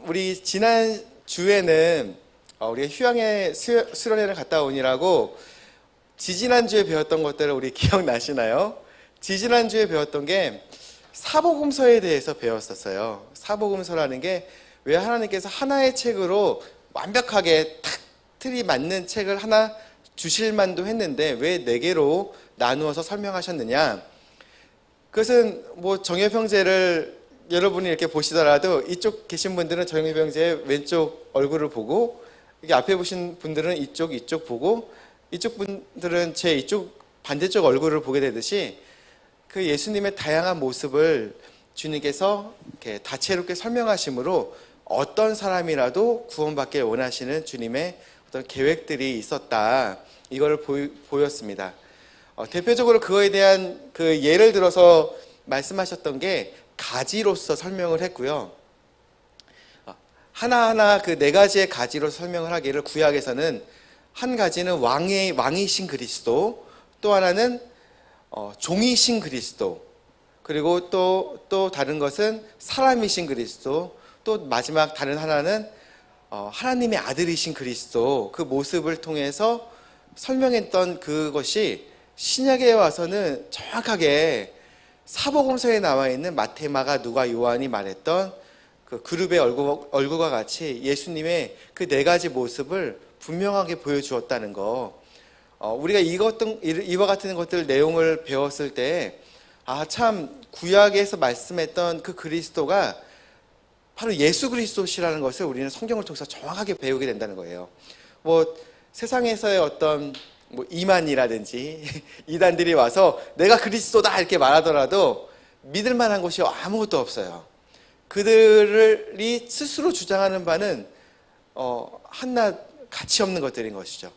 우리 지난 주에는 우리가 휴양에 수련회를 갔다 오니라고 지지난주에 배웠던 것들을 우리 기억나시나요? 지지난주에 배웠던 게 사복음서에 대해서 배웠었어요. 사복음서라는 게 왜 하나님께서 하나의 책으로 완벽하게 탁 틀이 맞는 책을 하나 주실 만도 했는데 왜 네 개로 나누어서 설명하셨느냐? 그것은 뭐 정예병제를 여러분이 이렇게 보시더라도 이쪽 계신 분들은 정예병제의 왼쪽 얼굴을 보고 이게 앞에 보신 분들은 이쪽 보고 이쪽 분들은 제 이쪽 반대쪽 얼굴을 보게 되듯이 그 예수님의 다양한 모습을 주님께서 이렇게 다채롭게 설명하심으로 어떤 사람이라도 구원받길 원하시는 주님의 어떤 계획들이 있었다. 이걸 보였습니다. 대표적으로 그거에 대한 그 예를 들어서 말씀하셨던 게 가지로서 설명을 했고요. 하나하나 그 네 가지의 가지로 설명을 하기를 구약에서는 한 가지는 왕이신 그리스도, 또 하나는 종이신 그리스도, 그리고 또 다른 것은 사람이신 그리스도, 또 마지막 다른 하나는 하나님의 아들이신 그리스도, 그 모습을 통해서 설명했던 그것이 신약에 와서는 정확하게 사복음서에 나와 있는 마태, 마가, 누가, 요한이 말했던 그 그룹의 얼굴과 같이 예수님의 그 네 가지 모습을 분명하게 보여주었다는 거. 우리가 이와 같은 것들 내용을 배웠을 때 참 구약에서 말씀했던 그 그리스도가 바로 예수 그리스도시라는 것을 우리는 성경을 통해서 정확하게 배우게 된다는 거예요. 뭐 세상에서의 어떤 이만이라든지 이단들이 와서 내가 그리스도다 이렇게 말하더라도 믿을 만한 것이 아무것도 없어요. 그들이 스스로 주장하는 바는 한낱 가치 없는 것들인 것이죠.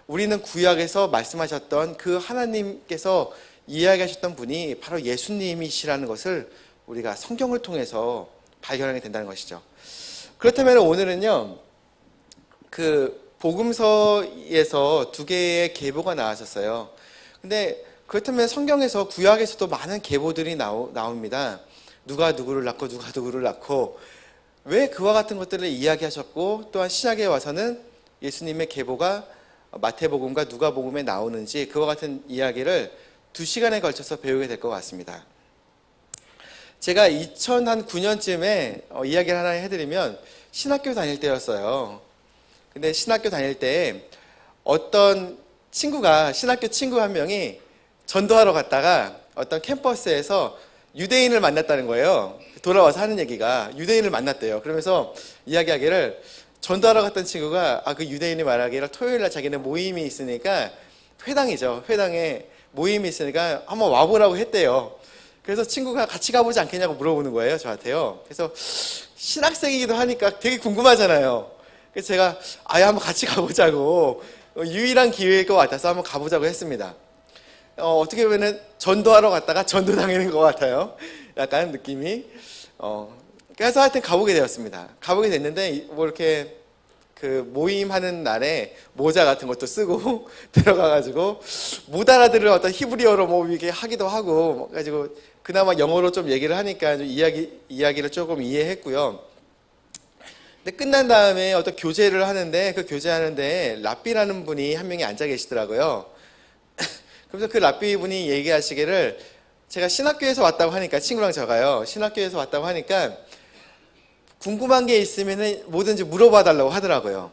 우리는 구약에서 말씀하셨던 그 하나님께서 이야기하셨던 분이 바로 예수님이시라는 것을 우리가 성경을 통해서 발견하게 된다는 것이죠. 그렇다면 오늘은요, 그 복음서에서 두 개의 계보가 나왔었어요. 근데 그렇다면 성경에서 구약에서도 많은 계보들이 나옵니다. 누가 누구를 낳고 누가 누구를 낳고 왜 그와 같은 것들을 이야기하셨고, 또한 신약에 와서는 예수님의 계보가 마태복음과 누가복음에 나오는지 그와 같은 이야기를 2시간에 걸쳐서 배우게 될 것 같습니다. 제가 2009년쯤에 이야기를 하나 해드리면 신학교 다닐 때였어요. 근데 신학교 다닐 때 어떤 신학교 친구 한 명이 전도하러 갔다가 어떤 캠퍼스에서 유대인을 만났다는 거예요. 돌아와서 하는 얘기가 유대인을 만났대요. 그러면서 이야기하기를 전도하러 갔던 친구가 그 유대인이 말하기를 토요일날 자기는 모임이 있으니까 회당이죠. 회당에 모임이 있으니까 한번 와보라고 했대요. 그래서 친구가 같이 가보지 않겠냐고 물어보는 거예요, 저한테요. 그래서 신학생이기도 하니까 되게 궁금하잖아요. 그래서 제가 한번 같이 가보자고 유일한 기회일 것 같아서 한번 가보자고 했습니다. 어떻게 보면 전도하러 갔다가 전도당하는 것 같아요. 약간 느낌이. 그래서 하여튼 가보게 되었습니다. 가보게 됐는데 뭐 이렇게 그 모임하는 날에 모자 같은 것도 쓰고 들어가가지고 못 알아들을 어떤 히브리어로 뭐 이렇게 하기도 하고 가지고 그나마 영어로 좀 얘기를 하니까 좀 이야기를 조금 이해했고요. 근데 끝난 다음에 어떤 교제를 하는데 그 교제하는데 랍비라는 분이 한 명이 앉아 계시더라고요. 그래서 그 랍비 분이 얘기하시기를 제가 신학교에서 왔다고 하니까 친구랑 저가요. 신학교에서 왔다고 하니까 궁금한 게 있으면 뭐든지 물어봐 달라고 하더라고요.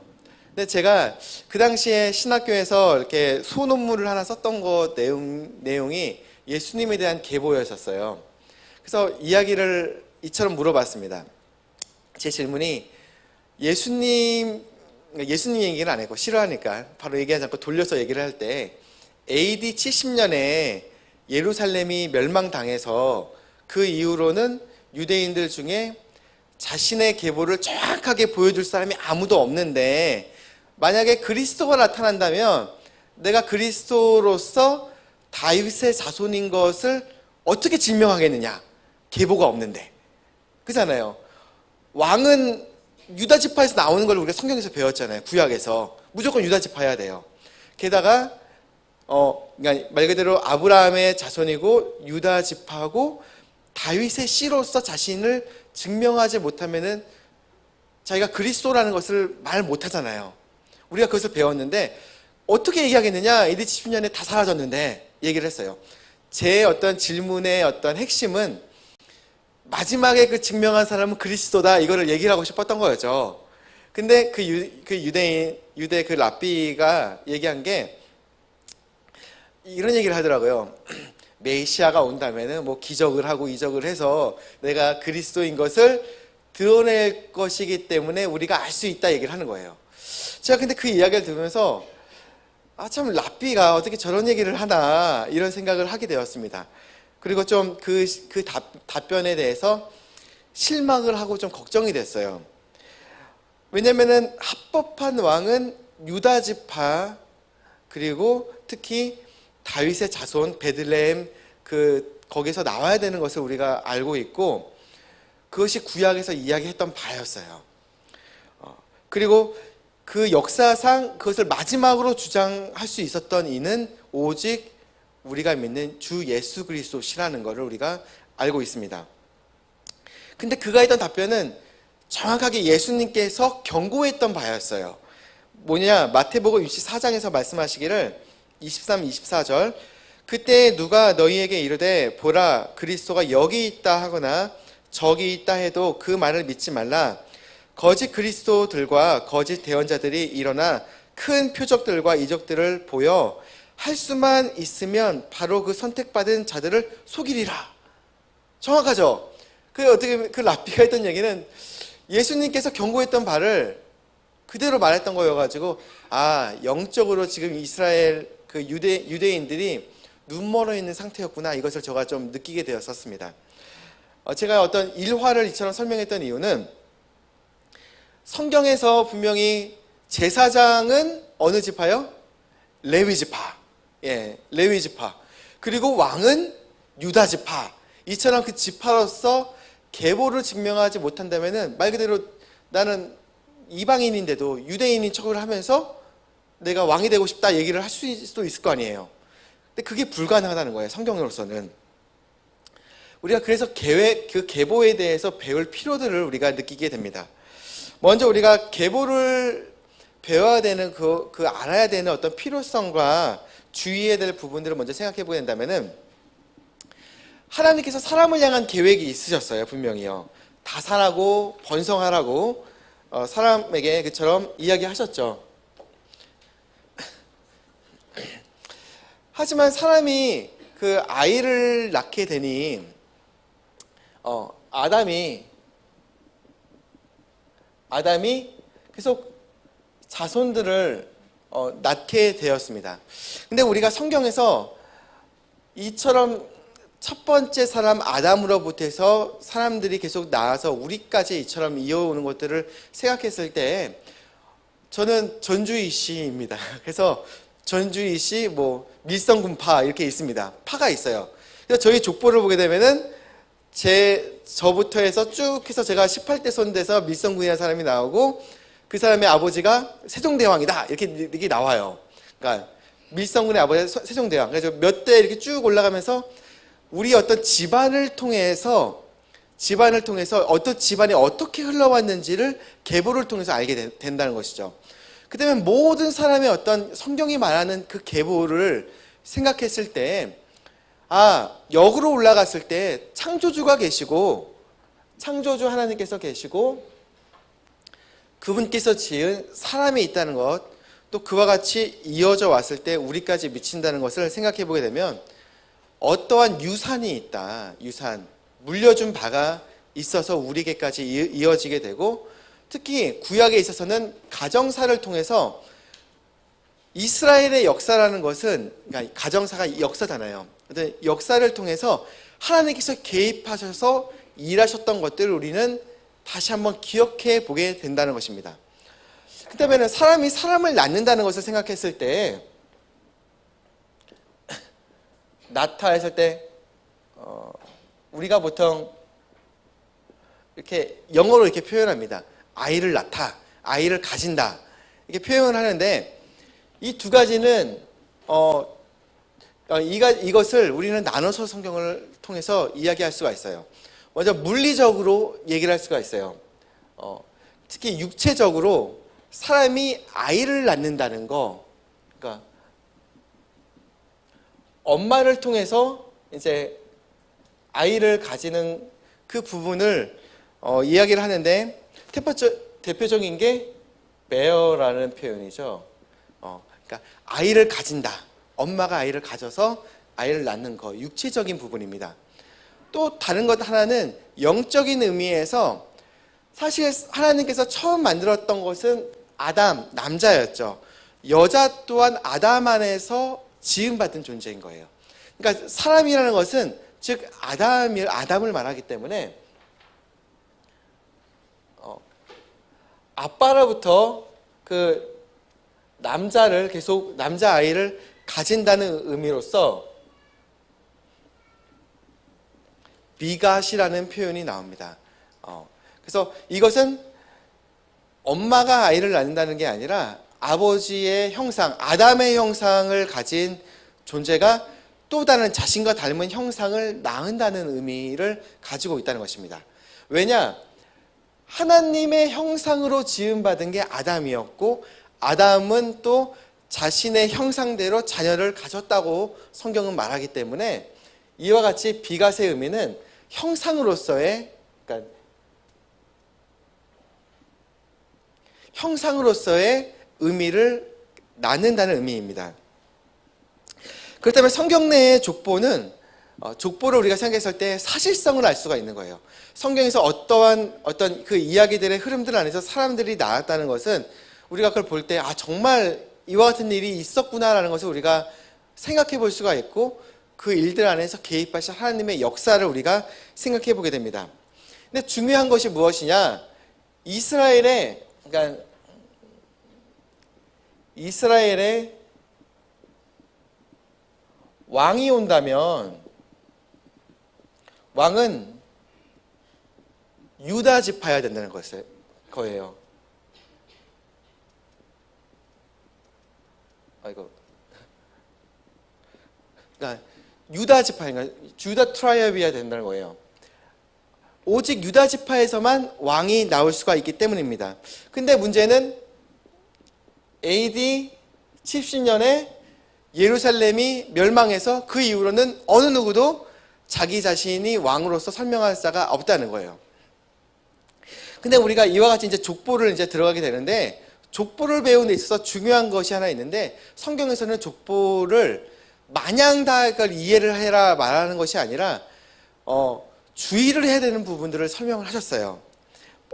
근데 제가 그 당시에 신학교에서 이렇게 소논문을 하나 썼던 것 내용이 예수님에 대한 계보였었어요. 그래서 이야기를 이처럼 물어봤습니다. 제 질문이 예수님 얘기는 안 했고 싫어하니까 바로 얘기하지 않고 돌려서 얘기를 할 때 AD 70년에 예루살렘이 멸망당해서 그 이후로는 유대인들 중에 자신의 계보를 정확하게 보여줄 사람이 아무도 없는데 만약에 그리스도가 나타난다면 내가 그리스도로서 다윗의 자손인 것을 어떻게 증명하겠느냐? 계보가 없는데. 그렇잖아요. 왕은 유다 지파에서 나오는 걸 우리가 성경에서 배웠잖아요. 구약에서. 무조건 유다 지파여야 돼요. 게다가 그러니까 말 그대로 아브라함의 자손이고 유다 지파고 다윗의 씨로서 자신을 증명하지 못하면은 자기가 그리스도라는 것을 말 못하잖아요. 우리가 그것을 배웠는데 어떻게 얘기하겠느냐? AD 70년에 다 사라졌는데 얘기를 했어요. 제 어떤 질문의 어떤 핵심은 마지막에 그 증명한 사람은 그리스도다, 이거를 얘기를 하고 싶었던 거였죠. 근데 그 유대 그 랍비가 얘기한 게 이런 얘기를 하더라고요. 메시아가 온다면은 뭐 기적을 하고 이적을 해서 내가 그리스도인 것을 드러낼 것이기 때문에 우리가 알 수 있다 얘기를 하는 거예요. 제가 근데 그 이야기를 들으면서 참 랍비가 어떻게 저런 얘기를 하나 이런 생각을 하게 되었습니다. 그리고 좀 그 답변에 대해서 실망을 하고 좀 걱정이 됐어요. 왜냐면은 합법한 왕은 유다 지파, 그리고 특히 다윗의 자손 베들레헴 거기서 나와야 되는 것을 우리가 알고 있고, 그것이 구약에서 이야기했던 바였어요. 그리고 그 역사상 그것을 마지막으로 주장할 수 있었던 이는 오직 우리가 믿는 주 예수 그리스도시라는 것을 우리가 알고 있습니다. 근데 그가 했던 답변은 정확하게 예수님께서 경고했던 바였어요. 뭐냐, 마태복음 24장에서 말씀하시기를 23, 24절, 그때 누가 너희에게 이르되 보라 그리스도가 여기 있다 하거나 저기 있다 해도 그 말을 믿지 말라. 거짓 그리스도들과 거짓 대언자들이 일어나 큰 표적들과 이적들을 보여 할 수만 있으면 바로 그 선택받은 자들을 속이리라. 정확하죠? 그 랍비가 했던 얘기는 예수님께서 경고했던 바를 그대로 말했던 거여가지고, 영적으로 지금 이스라엘 그 유대인들이 눈멀어 있는 상태였구나, 이것을 제가 좀 느끼게 되었었습니다. 제가 어떤 일화를 이처럼 설명했던 이유는 성경에서 분명히 제사장은 어느 지파요? 레위 지파. 예, 레위 지파. 그리고 왕은 유다 지파. 이처럼 그 지파로서 계보를 증명하지 못한다면은 말 그대로 나는 이방인인데도 유대인인 척을 하면서 내가 왕이 되고 싶다 얘기를 할 수도 있을 거 아니에요. 근데 그게 불가능하다는 거예요, 성경으로서는. 우리가 그래서 그 계보에 대해서 배울 필요들을 우리가 느끼게 됩니다. 먼저 우리가 계보를 배워야 되는 그 알아야 되는 어떤 필요성과 주의해야 될 부분들을 먼저 생각해 보게 된다면은, 하나님께서 사람을 향한 계획이 있으셨어요, 분명히요. 다산하고 번성하라고 사람에게 그처럼 이야기하셨죠. 하지만 사람이 그 아이를 낳게 되니 아담이 계속 자손들을 낳게 되었습니다. 근데 우리가 성경에서 이처럼 첫 번째 사람 아담으로부터 해서 사람들이 계속 나와서 우리까지 이처럼 이어오는 것들을 생각했을 때, 저는 전주이시입니다. 그래서 전주이시 밀성군파 이렇게 있습니다. 파가 있어요. 그래서 저희 족보를 보게 되면은 저부터 해서 쭉 해서 제가 18대 손 돼서 밀성군이라는 사람이 나오고, 그 사람의 아버지가 세종대왕이다 이렇게 나와요. 그러니까 밀성군의 아버지가 세종대왕. 그래서 몇 대 이렇게 쭉 올라가면서 우리 어떤 집안을 통해서 어떤 집안이 어떻게 흘러왔는지를 계보를 통해서 알게 된다는 것이죠. 그 때문에 모든 사람의 어떤 성경이 말하는 그 계보를 생각했을 때, 역으로 올라갔을 때 창조주가 계시고, 창조주 하나님께서 계시고, 그분께서 지은 사람이 있다는 것, 또 그와 같이 이어져 왔을 때 우리까지 미친다는 것을 생각해 보게 되면, 어떠한 유산이 있다, 물려준 바가 있어서 우리에게까지 이어지게 되고, 특히 구약에 있어서는 가정사를 통해서 이스라엘의 역사라는 것은, 그러니까 가정사가 역사잖아요. 근데 역사를 통해서 하나님께서 개입하셔서 일하셨던 것들을 우리는 다시 한번 기억해 보게 된다는 것입니다. 그다음에는 사람이 사람을 낳는다는 것을 생각했을 때, 낳다 했을 때 우리가 보통 이렇게 영어로 이렇게 표현합니다. 아이를 낳다, 아이를 가진다 이렇게 표현을 하는데, 이 두 가지는 이것을 우리는 나눠서 성경을 통해서 이야기할 수가 있어요. 먼저 물리적으로 얘기를 할 수가 있어요. 특히 육체적으로 사람이 아이를 낳는다는 거, 그러니까 엄마를 통해서 이제 아이를 가지는 그 부분을 이야기를 하는데 대표적인 게 bear라는 표현이죠. 그러니까 아이를 가진다. 엄마가 아이를 가져서 아이를 낳는 거, 육체적인 부분입니다. 또 다른 것 하나는 영적인 의미에서 사실 하나님께서 처음 만들었던 것은 아담, 남자였죠. 여자 또한 아담 안에서 지음받은 존재인 거예요. 그러니까 사람이라는 것은 즉 아담을 말하기 때문에 아빠로부터 그 남자를 계속 남자아이를 가진다는 의미로서 비갓이라는 표현이 나옵니다. 그래서 이것은 엄마가 아이를 낳는다는 게 아니라 아버지의 형상, 아담의 형상을 가진 존재가 또 다른 자신과 닮은 형상을 낳는다는 의미를 가지고 있다는 것입니다. 왜냐? 하나님의 형상으로 지음받은 게 아담이었고 아담은 또 자신의 형상대로 자녀를 가졌다고 성경은 말하기 때문에 이와 같이 비갓의 의미는 형상으로서의, 그러니까 형상으로서의 의미를 낳는다는 의미입니다. 그렇다면 성경 내의 족보는 족보를 우리가 생각했을 때 사실성을 알 수가 있는 거예요. 성경에서 어떤 그 이야기들의 흐름들 안에서 사람들이 나왔다는 것은 우리가 그걸 볼 때 정말 이와 같은 일이 있었구나라는 것을 우리가 생각해 볼 수가 있고 그 일들 안에서 개입하신 하나님의 역사를 우리가 생각해 보게 됩니다. 근데 중요한 것이 무엇이냐? 이스라엘의 왕이 온다면 왕은 유다 지파여야 된다는 거예요. 그러니까 유다 지파인가 주다 트라이브여야 된다는 거예요. 오직 유다 지파에서만 왕이 나올 수가 있기 때문입니다. 근데 문제는 AD 70년에 예루살렘이 멸망해서 그 이후로는 어느 누구도 자기 자신이 왕으로서 설명할 자가 없다는 거예요. 근데 우리가 이와 같이 이제 족보를 이제 들어가게 되는데 족보를 배우는 데 있어서 중요한 것이 하나 있는데 성경에서는 족보를 마냥 다 그걸 이해를 해라 말하는 것이 아니라 주의를 해야 되는 부분들을 설명을 하셨어요.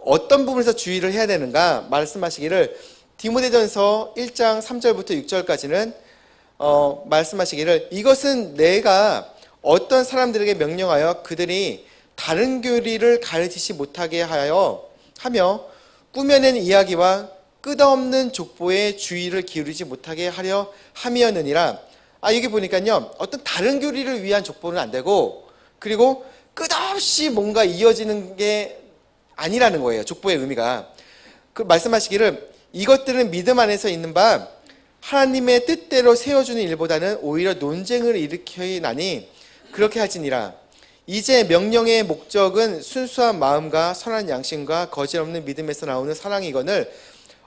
어떤 부분에서 주의를 해야 되는가 말씀하시기를 디모데전서 1장 3절부터 6절까지는 말씀하시기를 이것은 내가 어떤 사람들에게 명령하여 그들이 다른 교리를 가르치지 못하게 하며 꾸며낸 이야기와 끝없는 족보에 주의를 기울이지 못하게 하려 함이었느니라. 여기 보니까요 어떤 다른 교리를 위한 족보는 안 되고 그리고 끝없이 뭔가 이어지는 게 아니라는 거예요. 족보의 의미가. 그 말씀하시기를 이것들은 믿음 안에서 있는 바 하나님의 뜻대로 세워주는 일보다는 오히려 논쟁을 일으키나니 그렇게 하지니라. 이제 명령의 목적은 순수한 마음과 선한 양심과 거짓없는 믿음에서 나오는 사랑이거늘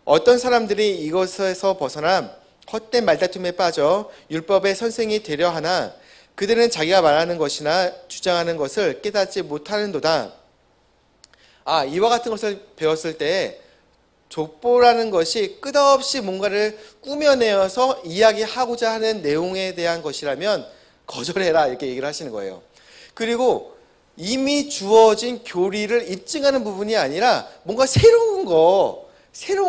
어떤 사람들이 이것에서 벗어나 헛된 말다툼에 빠져 율법의 선생이 되려 하나 그들은 자기가 말하는 것이나 주장하는 것을 깨닫지 못하는도다. 이와 같은 것을 배웠을 때 족보라는 것이 끝없이 뭔가를 꾸며내어서 이야기하고자 하는 내용에 대한 것이라면 거절해라 이렇게 얘기를 하시는 거예요. 그리고 이미 주어진 교리를 입증하는 부분이 아니라 뭔가 새로운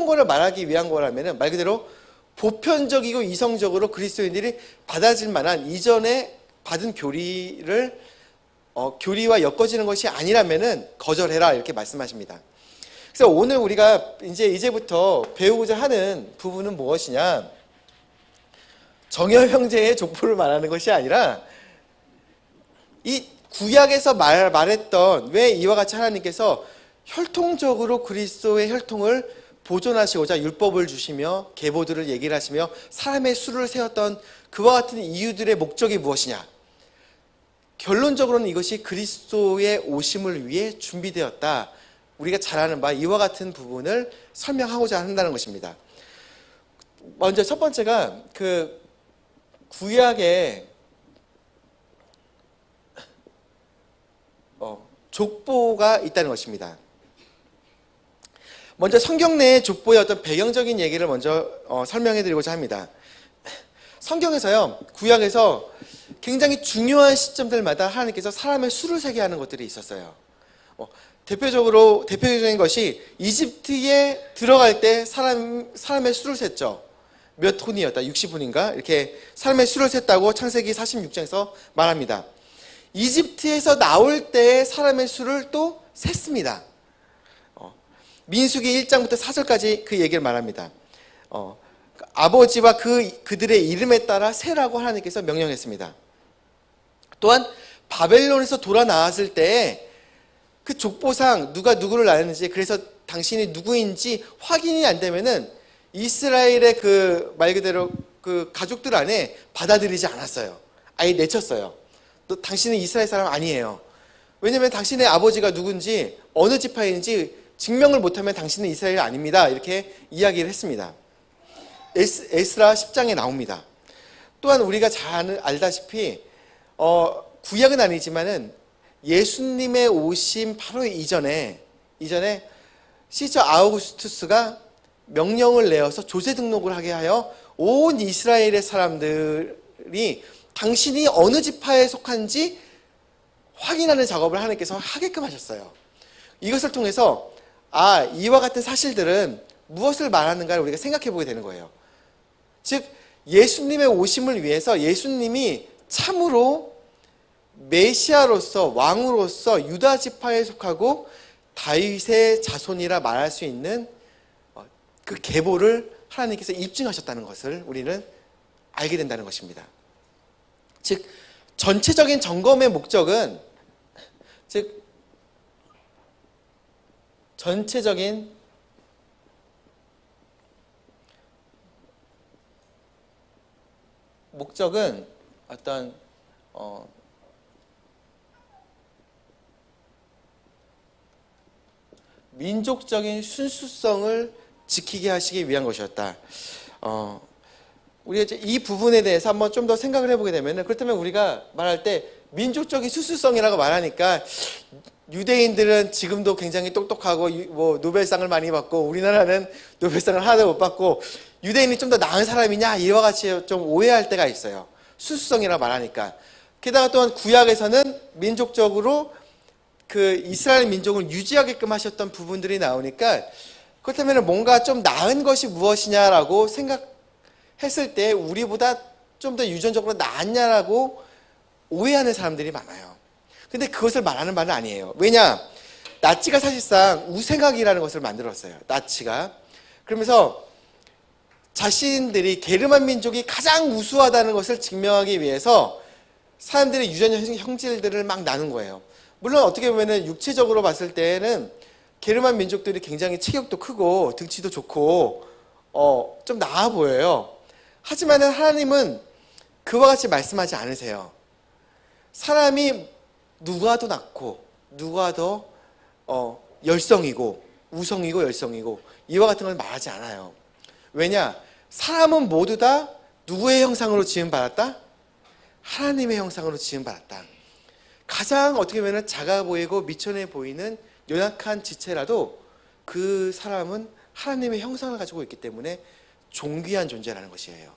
거를 말하기 위한 거라면 말 그대로 보편적이고 이성적으로 그리스도인들이 받아질 만한 이전에 받은 교리와 엮어지는 것이 아니라면은 거절해라 이렇게 말씀하십니다. 그래서 오늘 우리가 이제부터 배우고자 하는 부분은 무엇이냐? 정열 형제의 족보를 말하는 것이 아니라 이 구약에서 말했던 왜 이와 같이 하나님께서 혈통적으로 그리스도의 혈통을 보존하시고자 율법을 주시며 계보들을 얘기를 하시며 사람의 수를 세웠던 그와 같은 이유들의 목적이 무엇이냐? 결론적으로는 이것이 그리스도의 오심을 위해 준비되었다. 우리가 잘 아는 바 이와 같은 부분을 설명하고자 한다는 것입니다. 먼저 첫 번째가 그 구약에 족보가 있다는 것입니다. 먼저 성경 내의 족보의 어떤 배경적인 얘기를 먼저 설명해 드리고자 합니다. 성경에서요, 구약에서 굉장히 중요한 시점들마다 하나님께서 사람의 수를 세게 하는 것들이 있었어요. 대표적인 것이 이집트에 들어갈 때 사람의 수를 셌죠. 몇 혼이었다, 60혼인가? 이렇게 사람의 수를 셌다고 창세기 46장에서 말합니다. 이집트에서 나올 때 사람의 수를 또 셌습니다. 민수기 1장부터 4절까지 그 얘기를 말합니다. 아버지와 그들의 이름에 따라 세라고 하나님께서 명령했습니다. 또한 바벨론에서 돌아 나왔을 때 그 족보상 누가 누구를 낳았는지, 그래서 당신이 누구인지 확인이 안 되면은 이스라엘의 그 말 그대로 그 가족들 안에 받아들이지 않았어요. 아예 내쳤어요. 너 당신은 이스라엘 사람 아니에요. 왜냐하면 당신의 아버지가 누군지 어느 지파인지 증명을 못하면 당신은 이스라엘 아닙니다. 이렇게 이야기를 했습니다. 에스라 10장에 나옵니다. 또한 우리가 잘 알다시피 구약은 아니지만은 예수님의 오심 바로 이전에 시저 아우구스투스가 명령을 내어서 조세 등록을 하게 하여 온 이스라엘의 사람들이 당신이 어느 지파에 속한지 확인하는 작업을 하나님께서 하게끔 하셨어요. 이것을 통해서 이와 같은 사실들은 무엇을 말하는가를 우리가 생각해 보게 되는 거예요. 즉 예수님의 오심을 위해서 예수님이 참으로 메시아로서 왕으로서 유다 지파에 속하고 다윗의 자손이라 말할 수 있는 그 계보를 하나님께서 입증하셨다는 것을 우리는 알게 된다는 것입니다. 즉 전체적인 점검의 목적은 어떤 민족적인 순수성을 지키게 하시기 위한 것이었다. 우리가 이제 이 부분에 대해서 한번 좀 더 생각을 해보게 되면은, 그렇다면 우리가 말할 때 민족적인 순수성이라고 말하니까 유대인들은 지금도 굉장히 똑똑하고 뭐 노벨상을 많이 받고 우리나라는 노벨상을 하나도 못 받고 유대인이 좀 더 나은 사람이냐 이와 같이 좀 오해할 때가 있어요. 순수성이라고 말하니까. 게다가 또한 구약에서는 민족적으로 그 이스라엘 민족을 유지하게끔 하셨던 부분들이 나오니까, 그렇다면 뭔가 좀 나은 것이 무엇이냐라고 생각했을 때 우리보다 좀 더 유전적으로 나았냐라고 오해하는 사람들이 많아요. 근데 그것을 말하는 바는 아니에요. 왜냐? 나치가 사실상 우생학이라는 것을 만들었어요. 나치가. 그러면서 자신들이 게르만 민족이 가장 우수하다는 것을 증명하기 위해서 사람들의 유전 형질들을 막 나눈 거예요. 물론 어떻게 보면 육체적으로 봤을 때는 게르만 민족들이 굉장히 체격도 크고 등치도 좋고 좀 나아 보여요. 하지만 하나님은 그와 같이 말씀하지 않으세요. 사람이 누가 더 낫고 누가 더 열성이고 우성이고 열성이고 이와 같은 걸 말하지 않아요. 왜냐? 사람은 모두 다 누구의 형상으로 지음받았다? 하나님의 형상으로 지음받았다. 가장 어떻게 보면 작아 보이고 미천해 보이는 연약한 지체라도 그 사람은 하나님의 형상을 가지고 있기 때문에 존귀한 존재라는 것이에요.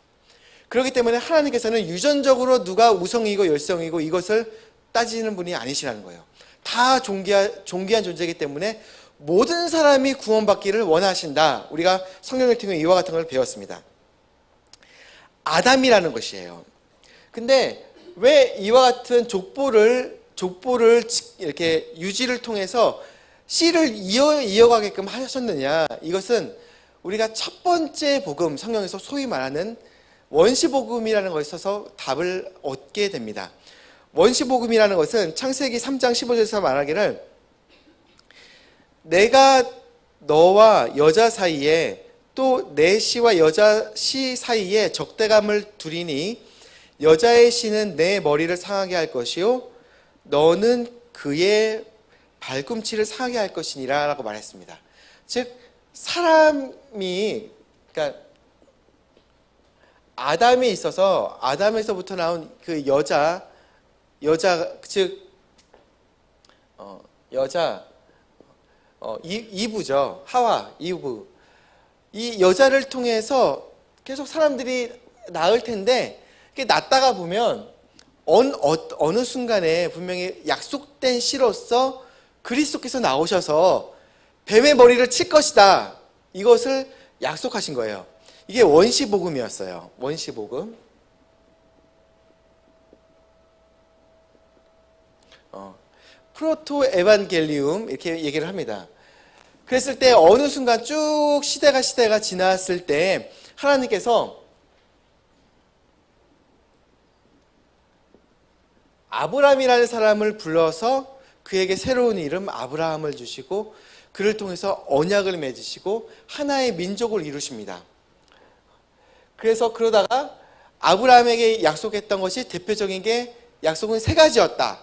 그렇기 때문에 하나님께서는 유전적으로 누가 우성이고 열성이고 이것을 따지는 분이 아니시라는 거예요. 다 존귀한 존재이기 때문에 모든 사람이 구원받기를 원하신다. 우리가 성경을 통해 이와 같은 걸 배웠습니다. 아담이라는 것이에요. 근데 왜 이와 같은 족보를 이렇게 유지를 통해서 씨를 이어가게끔 하셨느냐? 이것은 우리가 첫 번째 복음, 성경에서 소위 말하는 원시복음이라는 것에서 답을 얻게 됩니다. 원시복음이라는 것은 창세기 3장 15절에서 말하기를 내가 너와 여자 사이에 또 내 씨와 여자 씨 사이에 적대감을 두리니 여자의 씨는 내 머리를 상하게 할 것이요 너는 그의 발꿈치를 상하게 할 것이니라 라고 말했습니다. 즉 사람이, 그러니까 아담에 있어서 아담에서부터 나온 그 여자 즉 이브죠. 하와, 이브. 이 여자를 통해서 계속 사람들이 낳을 텐데, 낳다가 보면 어느 순간에 분명히 약속된 씨로서 그리스도께서 나오셔서 뱀의 머리를 칠 것이다. 이것을 약속하신 거예요. 이게 원시복음이었어요. 원시복음. 프로토 에반겔리움 이렇게 얘기를 합니다. 그랬을 때 어느 순간 쭉 시대가 지났을 때 하나님께서 아브람이라는 사람을 불러서 그에게 새로운 이름 아브라함을 주시고 그를 통해서 언약을 맺으시고 하나의 민족을 이루십니다. 그래서 그러다가 아브라함에게 약속했던 것이 대표적인 게 약속은 세 가지였다.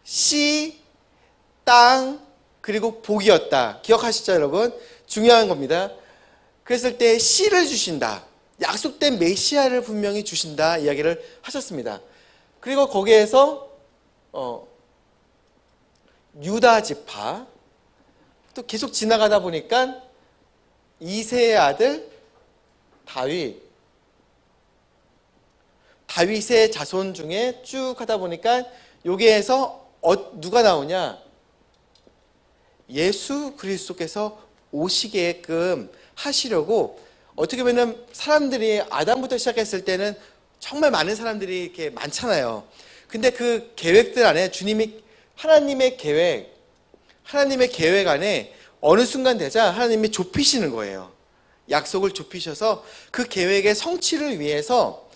씨, 땅, 그리고 복이었다. 기억하시죠, 여러분? 중요한 겁니다. 그랬을 때 씨를 주신다. 약속된 메시아를 분명히 주신다. 이야기를 하셨습니다. 그리고 거기에서 유다 지파, 또 계속 지나가다 보니까 이새의 아들 다윗의 자손 중에 쭉 하다 보니까 여기에서 누가 나오냐? 예수 그리스도께서 오시게끔 하시려고, 어떻게 보면 사람들이 아담부터 시작했을 때는 정말 많은 사람들이 이렇게 많잖아요. 근데 그 계획들 안에 하나님의 계획 안에 어느 순간 되자 하나님이 좁히시는 거예요. 약속을 좁히셔서 그 계획의 성취를 위해서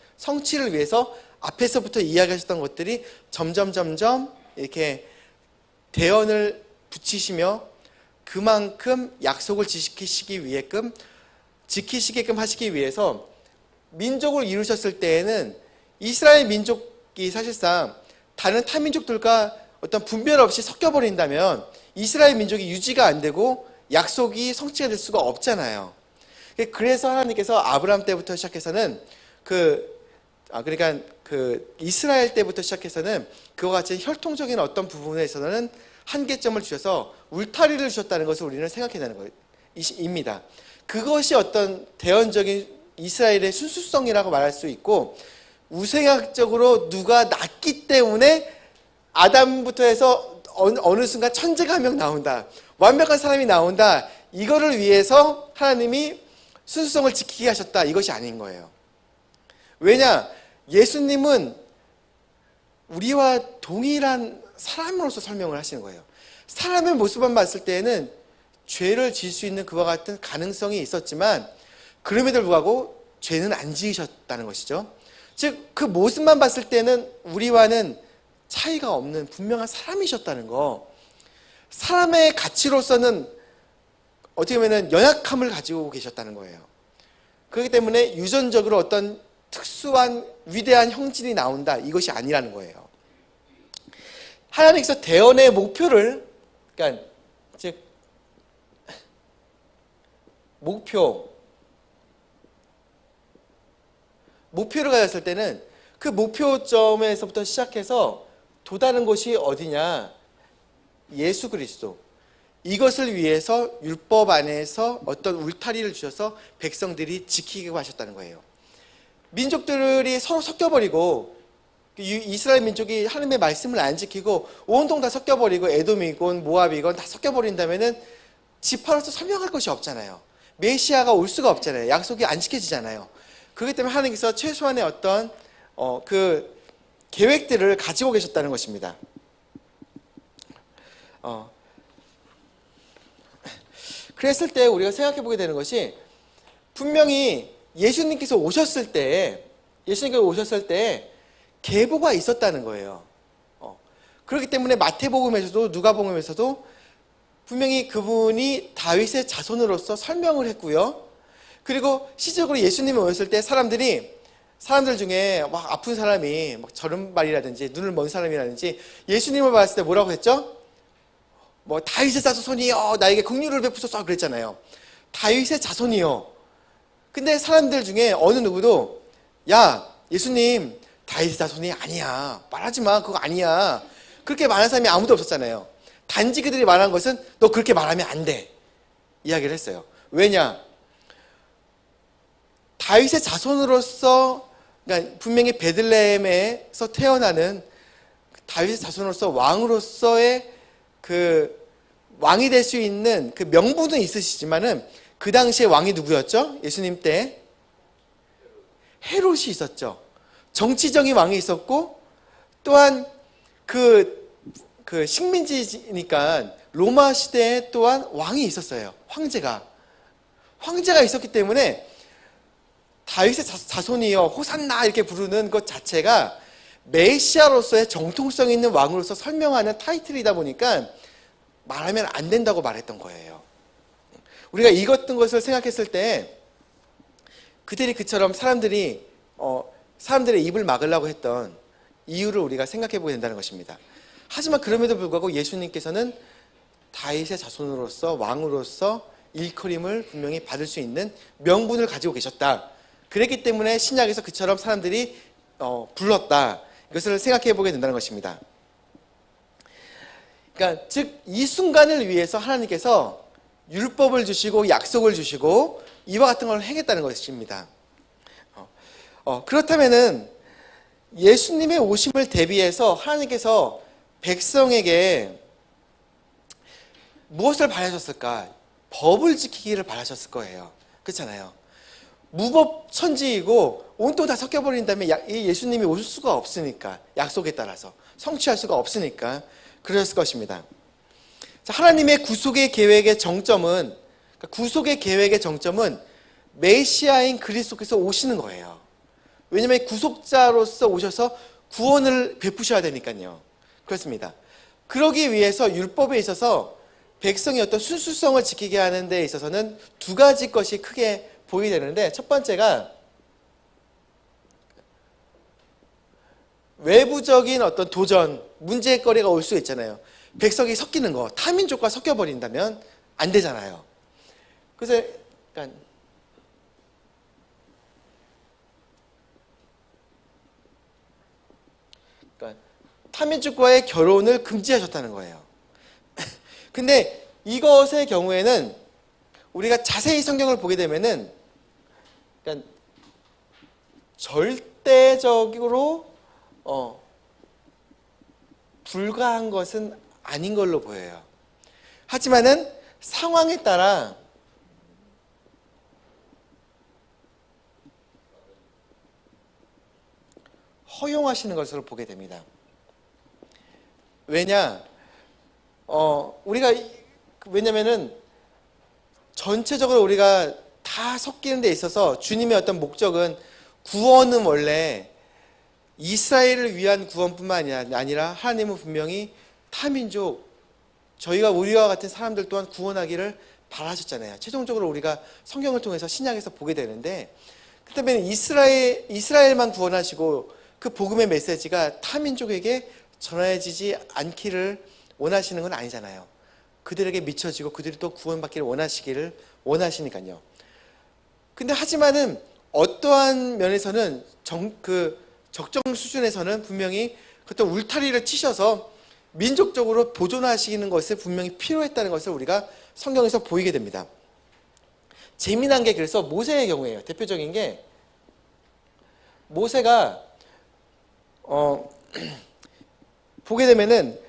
앞에서부터 이야기하셨던 것들이 점점 이렇게 대언을 붙이시며 그만큼 약속을 지키시게끔 하시기 위해서 민족을 이루셨을 때에는 이스라엘 민족이 사실상 다른 타민족들과 어떤 분별 없이 섞여버린다면 이스라엘 민족이 유지가 안 되고 약속이 성취가 될 수가 없잖아요. 그래서 하나님께서 아브라함 때부터 시작해서는 이스라엘 때부터 시작해서는 그와 같이 혈통적인 어떤 부분에서는 한계점을 주셔서 울타리를 주셨다는 것을 우리는 생각해야 되는 것입니다. 그것이 어떤 대언적인 이스라엘의 순수성이라고 말할 수 있고, 우생학적으로 누가 낳기 때문에 아담부터 해서 어느 순간 천재가 한 명 나온다, 완벽한 사람이 나온다, 이거를 위해서 하나님이 순수성을 지키게 하셨다, 이것이 아닌 거예요. 왜냐? 예수님은 우리와 동일한 사람으로서 설명을 하시는 거예요. 사람의 모습만 봤을 때에는 죄를 지을 수 있는 그와 같은 가능성이 있었지만 그럼에도 불구하고 죄는 안 지으셨다는 것이죠. 즉 그 모습만 봤을 때는 우리와는 차이가 없는 분명한 사람이셨다는 거. 사람의 가치로서는 어떻게 보면 연약함을 가지고 계셨다는 거예요. 그렇기 때문에 유전적으로 어떤 특수한 위대한 형질이 나온다, 이것이 아니라는 거예요. 하나님께서 대언의 목표를, 그러니까 즉 목표를 가졌을 때는 그 목표점에서부터 시작해서 도다른 곳이 어디냐? 예수 그리스도. 이것을 위해서 율법 안에서 어떤 울타리를 주셔서 백성들이 지키게 하셨다는 거예요. 민족들이 서로 섞여버리고, 이스라엘 민족이 하나님의 말씀을 안 지키고 온통 다 섞여버리고 에돔이건 모압이건 다 섞여버린다면은 지파로서 설명할 것이 없잖아요. 메시아가 올 수가 없잖아요. 약속이 안 지켜지잖아요. 그렇기 때문에 하나님께서 최소한의 어떤 그 계획들을 가지고 계셨다는 것입니다. 그랬을 때 우리가 생각해 보게 되는 것이, 분명히 예수님께서 오셨을 때 계보가 있었다는 거예요. 그렇기 때문에 마태복음에서도 누가복음에서도 분명히 그분이 다윗의 자손으로서 설명을 했고요. 그리고 시적으로 예수님이 오셨을 때 사람들 중에 막 아픈 사람이 막 저른발이라든지 눈을 먼 사람이라든지 예수님을 봤을 때 뭐라고 했죠? 뭐 다윗의 자손이여 나에게 긍휼을 베푸소서 그랬잖아요. 다윗의 자손이요. 근데 사람들 중에 어느 누구도 야 예수님 다윗의 자손이 아니야 말하지 마 그거 아니야 그렇게 말하는 사람이 아무도 없었잖아요. 단지 그들이 말한 것은 너 그렇게 말하면 안 돼 이야기를 했어요. 왜냐 다윗의 자손으로서 그러니까 분명히 베들레헴에서 태어나는 다윗의 자손으로서 왕으로서의 그 왕이 될 수 있는 그 명분은 있으시지만은 그 당시에 왕이 누구였죠? 예수님 때 헤롯이 있었죠. 정치적인 왕이 있었고 또한 그 식민지니까 로마 시대에 또한 왕이 있었어요. 황제가 있었기 때문에 다윗의 자손이여 호산나 이렇게 부르는 것 자체가 메시아로서의 정통성 있는 왕으로서 설명하는 타이틀이다 보니까 말하면 안 된다고 말했던 거예요. 우리가 읽었던 것을 생각했을 때 그들이 그처럼 사람들의 입을 막으려고 했던 이유를 우리가 생각해 보게 된다는 것입니다. 하지만 그럼에도 불구하고 예수님께서는 다윗의 자손으로서 왕으로서 일컬임을 분명히 받을 수 있는 명분을 가지고 계셨다. 그랬기 때문에 신약에서 그처럼 사람들이 불렀다. 이것을 생각해 보게 된다는 것입니다. 그러니까 즉 이 순간을 위해서 하나님께서 율법을 주시고 약속을 주시고 이와 같은 걸 행했다는 것입니다. 그렇다면은 예수님의 오심을 대비해서 하나님께서 백성에게 무엇을 바라셨을까? 법을 지키기를 바라셨을 거예요. 그렇잖아요. 무법천지이고 온통 다 섞여버린다면 예수님이 오실 수가 없으니까 약속에 따라서 성취할 수가 없으니까 그러셨을 것입니다. 자, 하나님의 구속의 계획의 정점은 메시아인 그리스도께서 오시는 거예요. 왜냐하면 구속자로서 오셔서 구원을 베푸셔야 되니까요. 그렇습니다. 그러기 위해서 율법에 있어서 백성의 어떤 순수성을 지키게 하는 데 있어서는 두 가지 것이 크게 보이게 되는데 첫 번째가 외부적인 어떤 도전, 문제거리가 올 수 있잖아요. 백성이 섞이는 거, 타민족과 섞여버린다면 안 되잖아요. 그래서 타민족과의 결혼을 금지하셨다는 거예요. 근데 이것의 경우에는 우리가 자세히 성경을 보게 되면은 절대적으로 불가한 것은 아닌 걸로 보여요. 하지만은 상황에 따라 허용하시는 것으로 보게 됩니다. 왜냐면은 전체적으로 우리가 다 섞이는 데 있어서 주님의 어떤 목적은 구원은 원래 이스라엘을 위한 구원뿐만 아니라 하나님은 분명히 타민족, 우리와 같은 사람들 또한 구원하기를 바라셨잖아요. 최종적으로 우리가 성경을 통해서 신약에서 보게 되는데 그렇다면 이스라엘만 구원하시고 그 복음의 메시지가 타민족에게 전해지지 않기를 원하시는 건 아니잖아요. 그들에게 미쳐지고 그들이 또 구원받기를 원하시니까요. 근데 하지만은 어떠한 면에서는 적정 수준에서는 분명히 어떤 울타리를 치셔서 민족적으로 보존하시는 것이 분명히 필요했다는 것을 우리가 성경에서 보이게 됩니다. 재미난 게 그래서 모세의 경우에요. 대표적인 게 모세가 보게 되면은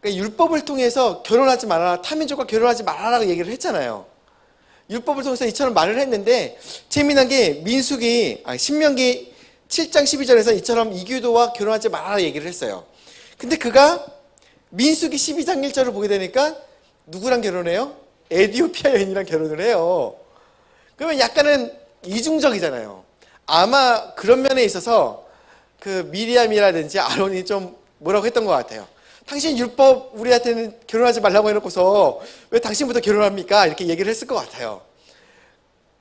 율법을 통해서 결혼하지 말아라, 타민족과 결혼하지 말아라고 얘기를 했잖아요. 율법을 통해서 이처럼 말을 했는데 재미난 게 신명기 7장 12절에서 이처럼 이교도와 결혼하지 말아라 얘기를 했어요. 근데 그가 민수기 12장 1절을 보게 되니까 누구랑 결혼해요? 에디오피아 여인이랑 결혼을 해요. 그러면 약간은 이중적이잖아요. 아마 그런 면에 있어서 그 미리암이라든지 아론이 좀 뭐라고 했던 것 같아요. 당신 율법 우리한테는 결혼하지 말라고 해놓고서 왜 당신부터 결혼합니까? 이렇게 얘기를 했을 것 같아요.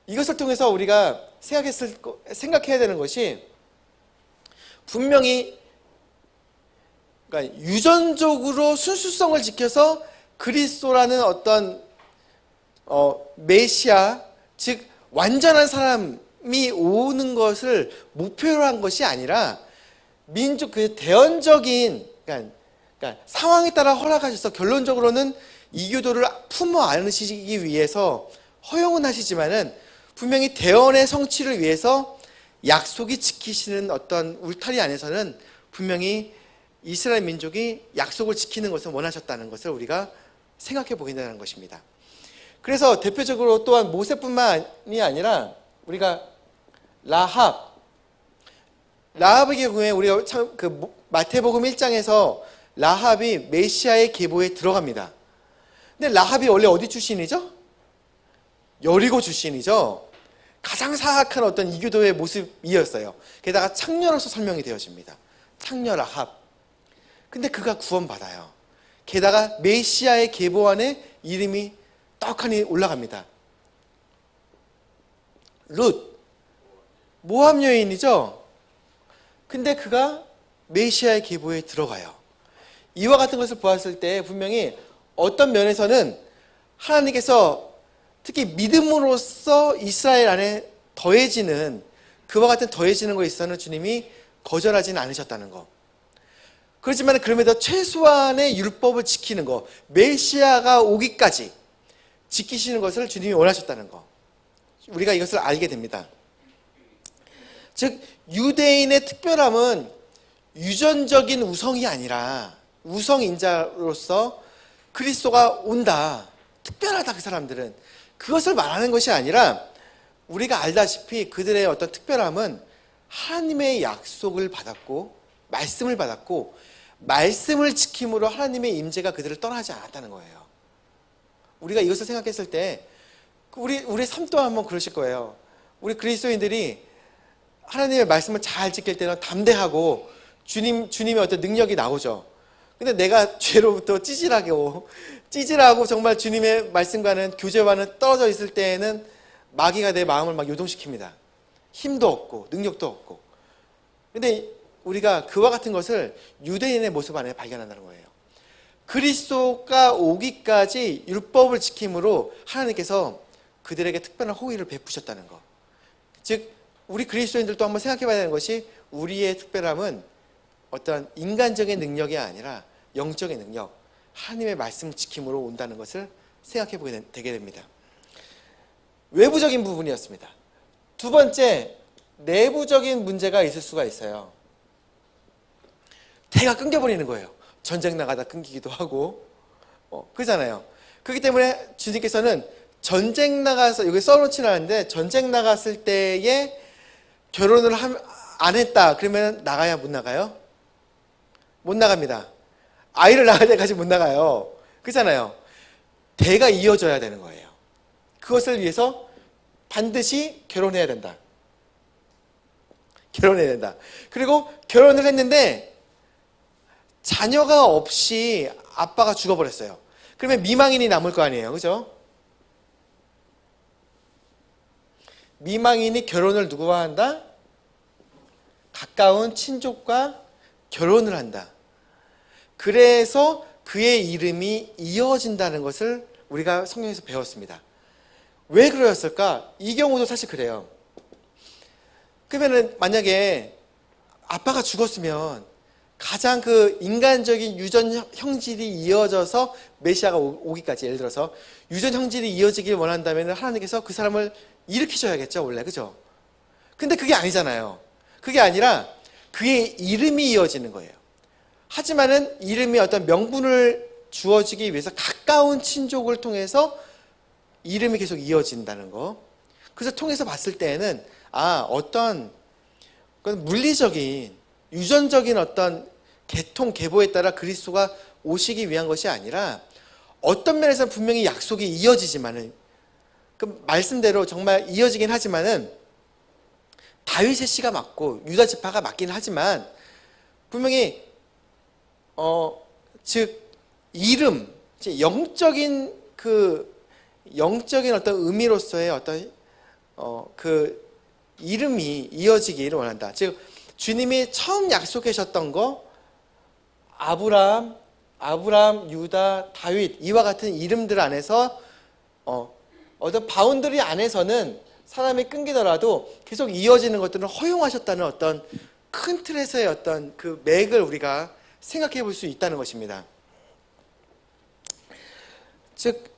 이것을 통해서 우리가 생각해야 되는 것이 분명히 그러니까 유전적으로 순수성을 지켜서 그리스도라는 어떤 메시아, 즉 완전한 사람이 오는 것을 목표로 한 것이 아니라 민족 그 대언적인 그러니까 상황에 따라 허락하셔서 결론적으로는 이교도를 품어 안으시기 위해서 허용은 하시지만은 분명히 대언의 성취를 위해서 약속이 지키시는 어떤 울타리 안에서는 분명히 이스라엘 민족이 약속을 지키는 것을 원하셨다는 것을 우리가 생각해 보게 되는 것입니다. 그래서 대표적으로 또한 모세뿐만이 아니라 우리가 라합의 경우에 우리가 그 마태복음 1장에서 라합이 메시아의 계보에 들어갑니다. 근데 라합이 원래 어디 출신이죠? 여리고 출신이죠. 가장 사악한 어떤 이교도의 모습이었어요. 게다가 창녀로서 설명이 되어집니다. 창녀 라합. 근데 그가 구원받아요. 게다가 메시아의 계보 안에 이름이 떡하니 올라갑니다. 룻, 모압 여인이죠. 근데 그가 메시아의 계보에 들어가요. 이와 같은 것을 보았을 때 분명히 어떤 면에서는 하나님께서 특히 믿음으로써 이스라엘 안에 더해지는, 그와 같은 더해지는 것에 있어서는 주님이 거절하지는 않으셨다는 것. 그렇지만 그럼에도 최소한의 율법을 지키는 것, 메시아가 오기까지 지키시는 것을 주님이 원하셨다는 것. 우리가 이것을 알게 됩니다. 즉 유대인의 특별함은 유전적인 우성이 아니라 우성인자로서 그리스도가 온다, 특별하다, 그 사람들은 그것을 말하는 것이 아니라 우리가 알다시피 그들의 어떤 특별함은 하나님의 약속을 받았고 말씀을 받았고 말씀을 지킴으로 하나님의 임재가 그들을 떠나지 않았다는 거예요. 우리가 이것을 생각했을 때 우리 삶 또한 한번 그러실 거예요. 우리 그리스도인들이 하나님의 말씀을 잘 지킬 때는 담대하고 주님의 어떤 능력이 나오죠. 근데 내가 죄로부터 찌질하고 정말 주님의 말씀과는 교제와는 떨어져 있을 때에는 마귀가 내 마음을 막 요동시킵니다. 힘도 없고 능력도 없고. 근데 우리가 그와 같은 것을 유대인의 모습 안에 발견한다는 거예요. 그리스도가 오기까지 율법을 지킴으로 하나님께서 그들에게 특별한 호의를 베푸셨다는 것. 즉 우리 그리스도인들도 한번 생각해 봐야 되는 것이 우리의 특별함은 어떤 인간적인 능력이 아니라 영적인 능력, 하나님의 말씀 지킴으로 온다는 것을 생각해 보게 되게 됩니다. 외부적인 부분이었습니다. 두 번째, 내부적인 문제가 있을 수가 있어요. 대가 끊겨버리는 거예요. 전쟁 나가다 끊기기도 하고 그러잖아요. 그렇기 때문에 주님께서는 전쟁 나가서, 여기 써놓지는 않은데 전쟁 나갔을 때에 결혼을 안 했다 그러면 나가야 못 나가요? 못 나갑니다. 아이를 낳을 때까지 못 나가요. 그렇잖아요. 대가 이어져야 되는 거예요. 그것을 위해서 반드시 결혼해야 된다. 결혼해야 된다. 그리고 결혼을 했는데 자녀가 없이 아빠가 죽어버렸어요. 그러면 미망인이 남을 거 아니에요. 그죠? 미망인이 결혼을 누구와 한다? 가까운 친족과 결혼을 한다. 그래서 그의 이름이 이어진다는 것을 우리가 성경에서 배웠습니다. 왜 그러셨을까? 이 경우도 사실 그래요. 그러면은 만약에 아빠가 죽었으면 가장 그 인간적인 유전 형질이 이어져서 메시아가 오기까지, 예를 들어서 유전 형질이 이어지길 원한다면 하나님께서 그 사람을 일으키셔야겠죠, 원래. 그죠? 근데 그게 아니잖아요. 그게 아니라 그의 이름이 이어지는 거예요. 하지만은 이름이 어떤 명분을 주어지기 위해서 가까운 친족을 통해서 이름이 계속 이어진다는 거. 그래서 통해서 봤을 때에는 어떤 물리적인 유전적인 어떤 계통 계보에 따라 그리스도가 오시기 위한 것이 아니라 어떤 면에서는 분명히 약속이 이어지지만은 그 말씀대로 정말 이어지긴 하지만은 다윗의 씨가 맞고 유다 지파가 맞긴 하지만 분명히 즉 이름, 영적인 어떤 의미로서의 어떤 그 이름이 이어지기를 원한다. 즉 주님이 처음 약속하셨던 거 아브람, 유다, 다윗 이와 같은 이름들 안에서 어떤 바운더리 안에서는 사람이 끊기더라도 계속 이어지는 것들은 허용하셨다는 어떤 큰 틀에서의 어떤 그 맥을 우리가 생각해 볼 수 있다는 것입니다. 즉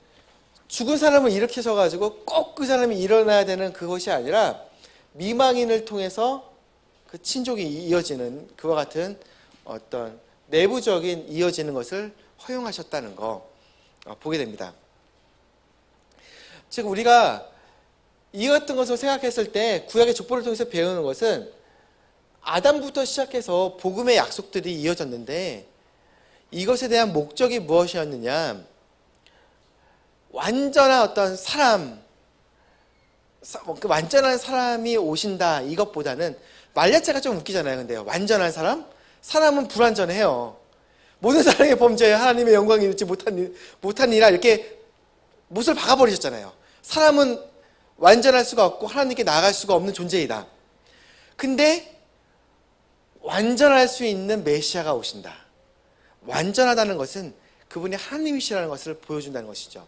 죽은 사람을 일으켜서 가지고 꼭 그 사람이 일어나야 되는 그것이 아니라 미망인을 통해서 그 친족이 이어지는 그와 같은 어떤 내부적인 이어지는 것을 허용하셨다는 거 보게 됩니다. 즉 우리가 이 같은 것을 생각했을 때 구약의 족보를 통해서 배우는 것은 아담부터 시작해서 복음의 약속들이 이어졌는데 이것에 대한 목적이 무엇이었느냐, 완전한 어떤 사람, 완전한 사람이 오신다 이것보다는, 말 자체가 좀 웃기잖아요. 근데요, 완전한 사람? 사람은 불완전해요. 모든 사람의 범죄에 하나님의 영광이 있지 못하니라 이렇게 못을 박아버리셨잖아요. 사람은 완전할 수가 없고 하나님께 나아갈 수가 없는 존재이다. 근데 완전할 수 있는 메시아가 오신다. 완전하다는 것은 그분이 하나님이시라는 것을 보여준다는 것이죠.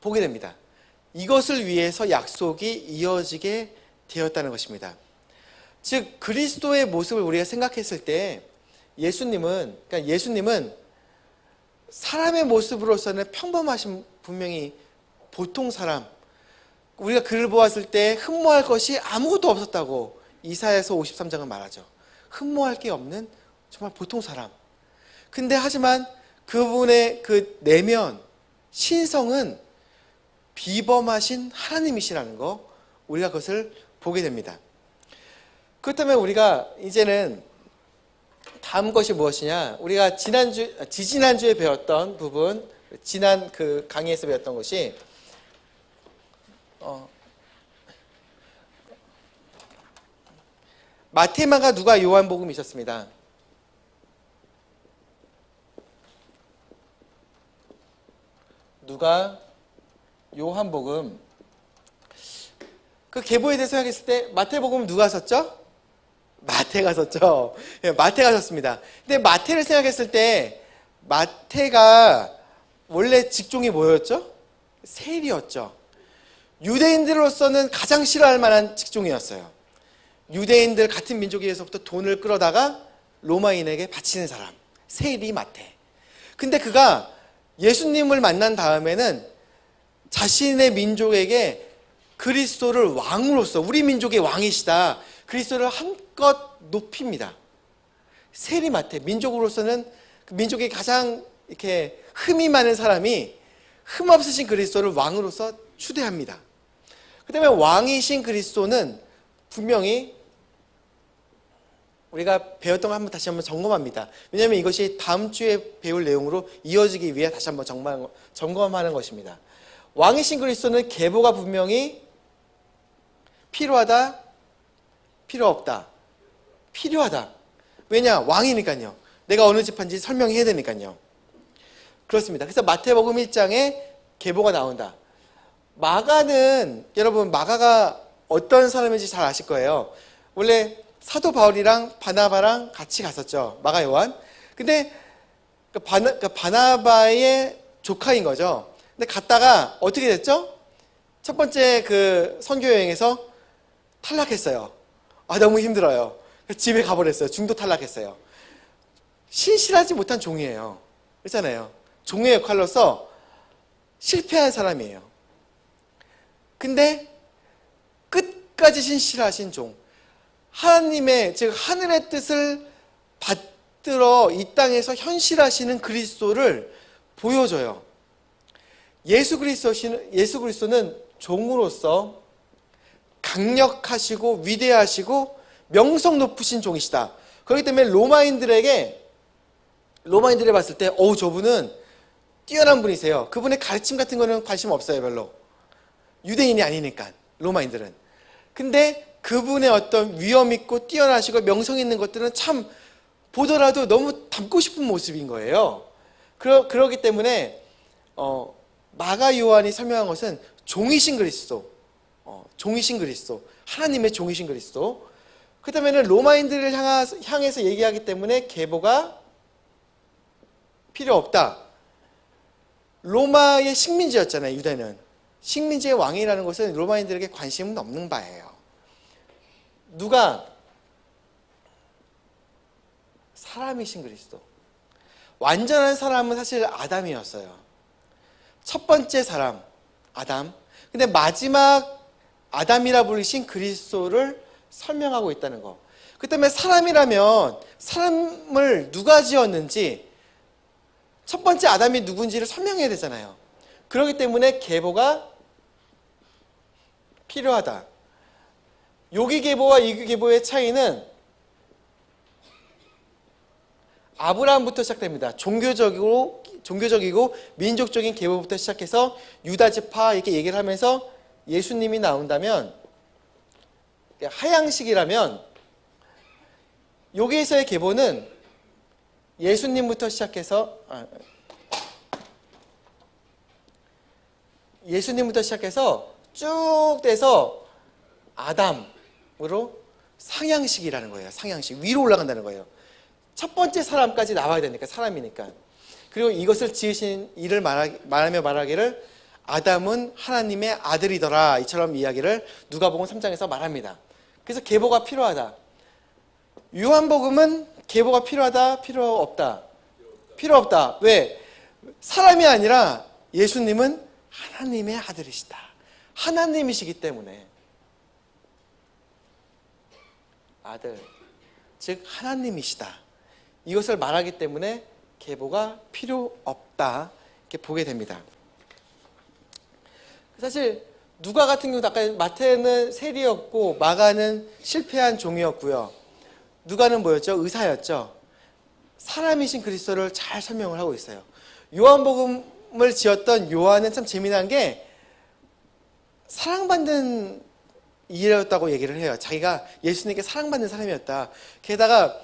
보게 됩니다. 이것을 위해서 약속이 이어지게 되었다는 것입니다. 즉 그리스도의 모습을 우리가 생각했을 때 예수님은 사람의 모습으로서는 평범하신, 분명히 보통 사람, 우리가 그를 보았을 때 흠모할 것이 아무것도 없었다고 이사야서 53장은 말하죠. 흠모할 게 없는 정말 보통 사람. 근데 하지만 그분의 그 내면 신성은 비범하신 하나님이시라는 거, 우리가 그것을 보게 됩니다. 그렇다면 우리가 이제는 다음 것이 무엇이냐, 우리가 지지난주에 배웠던 부분, 지난 그 강의에서 배웠던 것이 마태, 마가, 누가, 요한복음이 있었습니다. 누가, 요한복음, 그 계보에 대해서 생각했을 때 마태복음은 누가 썼죠? 마태가 썼죠. 마태가 썼습니다. 근데 마태를 생각했을 때 마태가 원래 직종이 뭐였죠? 세리였죠. 유대인들로서는 가장 싫어할 만한 직종이었어요. 유대인들 같은 민족에서부터 돈을 끌어다가 로마인에게 바치는 사람, 세리 마태. 근데 그가 예수님을 만난 다음에는 자신의 민족에게 그리스도를 왕으로서, 우리 민족의 왕이시다, 그리스도를 한껏 높입니다. 세리 마태, 민족으로서는 민족의 가장 이렇게 흠이 많은 사람이 흠 없으신 그리스도를 왕으로서 추대합니다. 그 다음에 왕이신 그리스도는 분명히 우리가 배웠던 거 한번 다시 한번 점검합니다. 왜냐하면 이것이 다음 주에 배울 내용으로 이어지기 위해 다시 한번 점검하는 것입니다. 왕이신 그리스도는 계보가 분명히 필요하다, 필요 없다, 필요하다. 왜냐? 왕이니까요. 내가 어느 집한지 설명해야 되니까요. 그렇습니다. 그래서 마태복음 1장에 계보가 나온다. 마가는, 여러분 마가가 어떤 사람인지 잘 아실 거예요. 원래 사도 바울이랑 바나바랑 같이 갔었죠. 마가, 요한. 근데 바나바의 조카인 거죠. 근데 갔다가 어떻게 됐죠? 첫 번째 그 선교 여행에서 탈락했어요. 너무 힘들어요. 집에 가버렸어요. 중도 탈락했어요. 신실하지 못한 종이에요. 그렇잖아요. 종의 역할로서 실패한 사람이에요. 근데 끝까지 신실하신 종, 하나님의, 즉 하늘의 뜻을 받들어 이 땅에서 현실하시는 그리스도를 보여줘요. 예수 그리스도는 종으로서 강력하시고 위대하시고 명성 높으신 종이시다. 그렇기 때문에 로마인들에 봤을 때 저분은 뛰어난 분이세요. 그분의 가르침 같은 거는 관심 없어요. 별로. 유대인이 아니니까, 로마인들은. 근데 그분의 어떤 위엄 있고 뛰어나시고 명성 있는 것들은 참 보더라도 너무 닮고 싶은 모습인 거예요. 그렇기 때문에 마가, 요한이 설명한 것은 종이신 그리스도, 하나님의 종이신 그리스도, 그렇다면 로마인들을 향해서 얘기하기 때문에 계보가 필요 없다. 로마의 식민지였잖아요, 유대는. 식민지의 왕이라는 것은 로마인들에게 관심은 없는 바예요. 누가? 사람이신 그리스도. 완전한 사람은 사실 아담이었어요. 첫 번째 사람, 아담. 근데 마지막 아담이라 부르신 그리스도를 설명하고 있다는 거. 그 때문에 사람이라면 사람을 누가 지었는지 첫 번째 아담이 누군지를 설명해야 되잖아요. 그렇기 때문에 계보가 필요하다. 요기 계보와 이기 계보의 차이는 아브라함부터 시작됩니다. 종교적이고 민족적인 계보부터 시작해서 유다 지파 이렇게 얘기를 하면서 예수님이 나온다면, 하향식이라면 여기에서의 계보는 예수님부터 시작해서 쭉 돼서 아담으로 상향식이라는 거예요. 상향식. 위로 올라간다는 거예요. 첫 번째 사람까지 나와야 되니까, 사람이니까. 그리고 이것을 지으신 이를 말하며 말하기를 아담은 하나님의 아들이더라, 이처럼 이야기를 누가복음 3장에서 말합니다. 그래서 계보가 필요하다. 요한복음은 계보가 필요하다, 필요 없다? 필요 없다. 왜? 사람이 아니라 예수님은 하나님의 아들이시다. 하나님이시기 때문에. 아들, 즉 하나님이시다. 이것을 말하기 때문에 계보가 필요 없다, 이렇게 보게 됩니다. 사실 누가 같은 경우도 아까 마태는 세리였고 마가는 실패한 종이었고요. 누가는 뭐였죠? 의사였죠. 사람이신 그리스도를 잘 설명을 하고 있어요. 요한복음을 지었던 요한은 참 재미난 게 사랑받는 일이었다고 얘기를 해요. 자기가 예수님께 사랑받는 사람이었다. 게다가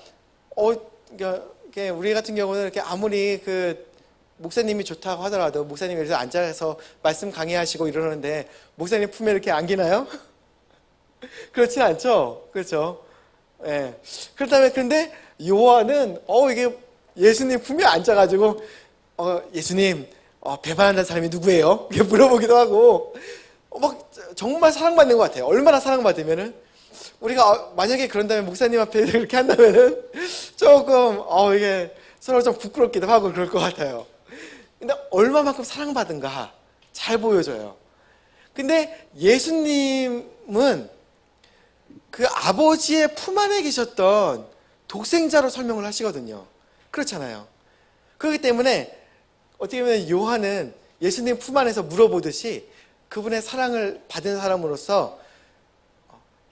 우리 같은 경우는 이렇게 아무리 목사님이 좋다고 하더라도 목사님이 그래서 앉아서 말씀 강의하시고 이러는데 목사님 품에 이렇게 안기나요? 그렇지 않죠? 그렇죠? 예. 그렇다면 근데 요한은 이게 예수님 품에 앉아가지고 예수님 배반한다는 사람이 누구예요? 이렇게 물어보기도 하고 막 정말 사랑받는 것 같아요. 얼마나 사랑받으면은 우리가 만약에 그런다면 목사님 앞에 이렇게 한다면은 조금 이게 서로 좀 부끄럽기도 하고 그럴 것 같아요. 근데 얼마만큼 사랑받은가 잘 보여줘요. 근데 예수님은 그 아버지의 품 안에 계셨던 독생자로 설명을 하시거든요. 그렇잖아요. 그렇기 때문에 어떻게 보면 요한은 예수님 품 안에서 물어보듯이 그분의 사랑을 받은 사람으로서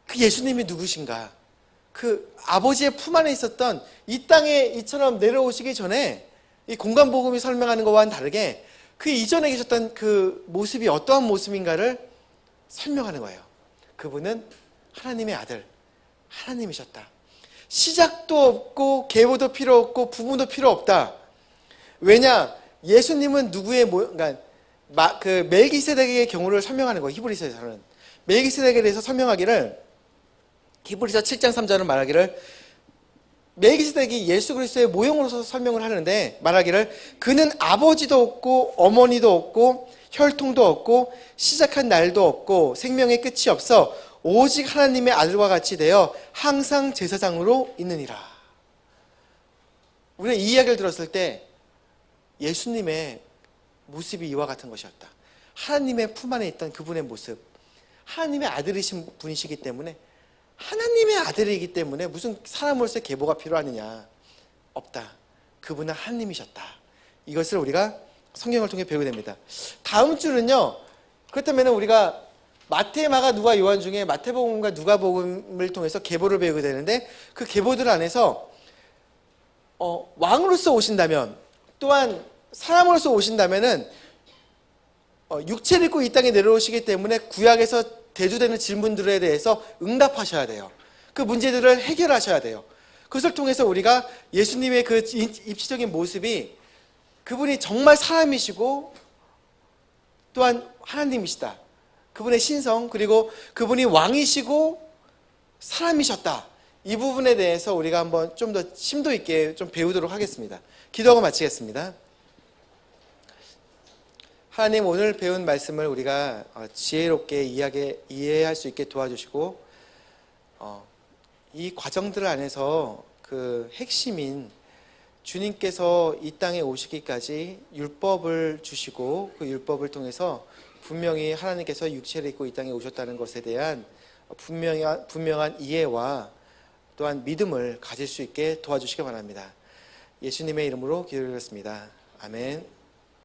그 예수님이 누구신가? 그 아버지의 품 안에 있었던 이 땅에 이처럼 내려오시기 전에 이 공간복음이 설명하는 것과는 다르게 그 이전에 계셨던 그 모습이 어떠한 모습인가를 설명하는 거예요. 그분은 하나님의 아들, 하나님이셨다. 시작도 없고 계보도 필요 없고 부분도 필요 없다. 왜냐? 예수님은 누구의 그러니까 그 멜기세덱의 경우를 설명하는 거예요. 히브리서에서는 멜기세덱에 대해서 설명하기를 히브리서 7장 3절은 말하기를 멜기세덱이 예수 그리스도의 모형으로서 설명을 하는데 말하기를 그는 아버지도 없고 어머니도 없고 혈통도 없고 시작한 날도 없고 생명의 끝이 없어 오직 하나님의 아들과 같이 되어 항상 제사장으로 있느니라. 우리가 이 이야기를 들었을 때 예수님의 모습이 이와 같은 것이었다. 하나님의 품 안에 있던 그분의 모습, 하나님의 아들이신 분이시기 때문에 하나님의 아들이기 때문에 무슨 사람으로서의 계보가 필요하느냐? 없다. 그분은 하나님이셨다. 이것을 우리가 성경을 통해 배우게 됩니다. 다음 주는요. 그렇다면 우리가 마태, 마가, 누가, 요한 중에 마태복음과 누가복음을 통해서 계보를 배우게 되는데 그 계보들 안에서 왕으로서 오신다면 또한 사람으로서 오신다면은 육체를 입고 이 땅에 내려오시기 때문에 구약에서 대두되는 질문들에 대해서 응답하셔야 돼요. 그 문제들을 해결하셔야 돼요. 그것을 통해서 우리가 예수님의 그 입시적인 모습이 그분이 정말 사람이시고 또한 하나님이시다. 그분의 신성 그리고 그분이 왕이시고 사람이셨다. 이 부분에 대해서 우리가 한번 좀 더 심도 있게 좀 배우도록 하겠습니다. 기도하고 마치겠습니다. 하나님, 오늘 배운 말씀을 우리가 지혜롭게 이해할 수 있게 도와주시고 이 과정들 안에서 그 핵심인 주님께서 이 땅에 오시기까지 율법을 주시고 그 율법을 통해서 분명히 하나님께서 육체를 입고 이 땅에 오셨다는 것에 대한 분명한 이해와 또한 믿음을 가질 수 있게 도와주시기 바랍니다. 예수님의 이름으로 기도드렸습니다. 아멘.